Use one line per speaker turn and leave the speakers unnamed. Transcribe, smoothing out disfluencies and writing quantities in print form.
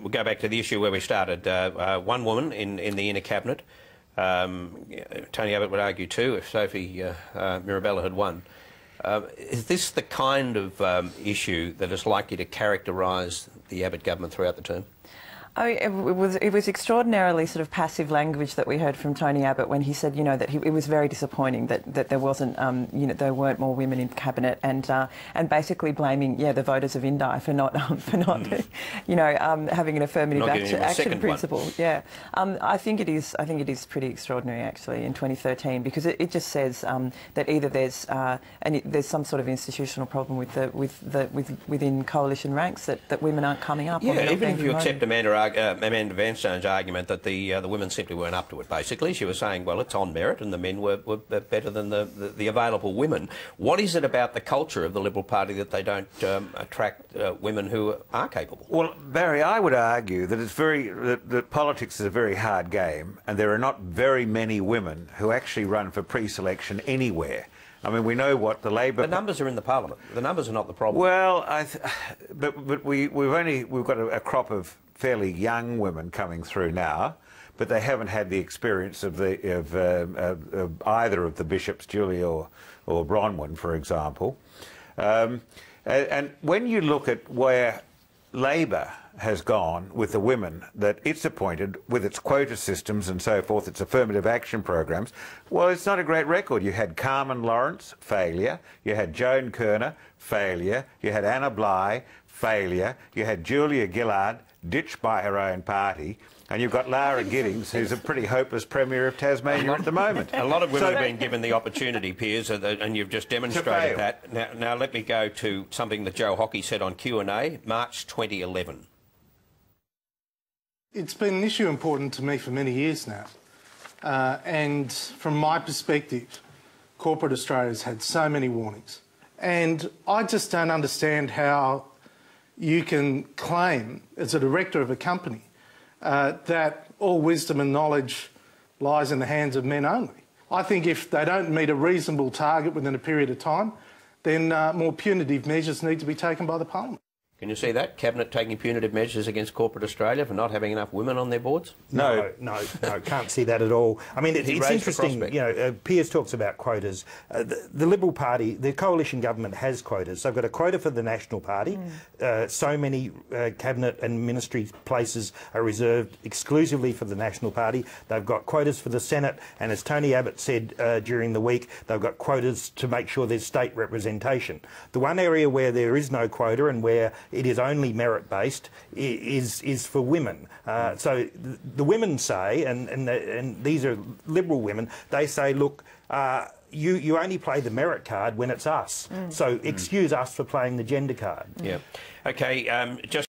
we'll go back to the issue where we started. One woman in the inner cabinet. Tony Abbott would argue too if Sophie Mirabella had won. Is this the kind of issue that is likely to characterise the Abbott government throughout the term?
Oh, it was extraordinarily sort of passive language that we heard from Tony Abbott when he said, you know, that it was very disappointing that there wasn't, you know, there weren't more women in cabinet, and basically blaming, the voters of Indi for not, you know, having an affirmative action principle. One. Yeah, I think it is pretty extraordinary actually in 2013 because it just says that either there's there's some sort of institutional problem within coalition ranks that women aren't coming up.
Yeah, even if you accept Amanda Vanstone's argument that the women simply weren't up to it, basically. She was saying, well, it's on merit and the men were better than the available women. What is it about the culture of the Liberal Party that they don't attract women who are capable?
Well, Barry, I would argue that that politics is a very hard game and there are not very many women who actually run for pre-selection anywhere. I mean, we know what the Labor...
The numbers are in the Parliament. The numbers are not the problem.
Well, but we've got a crop of fairly young women coming through now, but they haven't had the experience of either of the bishops, Julie or Bronwyn, for example. And when you look at where Labor has gone with the women that it's appointed, with its quota systems and so forth, its affirmative action programs, well, it's not a great record. You had Carmen Lawrence, failure. You had Joan Kerner, failure. You had Anna Bligh, failure. You had Julia Gillard, ditched by her own party. And you've got Lara Giddings, who's a pretty hopeless Premier of Tasmania at the moment.
A lot of women have been given the opportunity, Piers, and you've just demonstrated that. Now let me go to something that Joe Hockey said on Q&A, March 2011.
It's been an issue important to me for many years now. And from my perspective, corporate Australia's had so many warnings. And I just don't understand how you can claim, as a director of a company, that all wisdom and knowledge lies in the hands of men only. I think if they don't meet a reasonable target within a period of time, then more punitive measures need to be taken by the Parliament.
Can you see that? Cabinet taking punitive measures against corporate Australia for not having enough women on their boards?
No, can't see that at all. I mean, it's interesting, you know, Piers talks about quotas. The Liberal Party, the coalition government has quotas. They've got a quota for the National Party. So many cabinet and ministry places are reserved exclusively for the National Party. They've got quotas for the Senate, and as Tony Abbott said during the week, they've got quotas to make sure there's state representation. The one area where there is no quota and where it is only merit-based is for women. So the women say, and these are Liberal women, they say, look, you only play the merit card when it's us. So excuse us for playing the gender card.
Yeah. Okay, just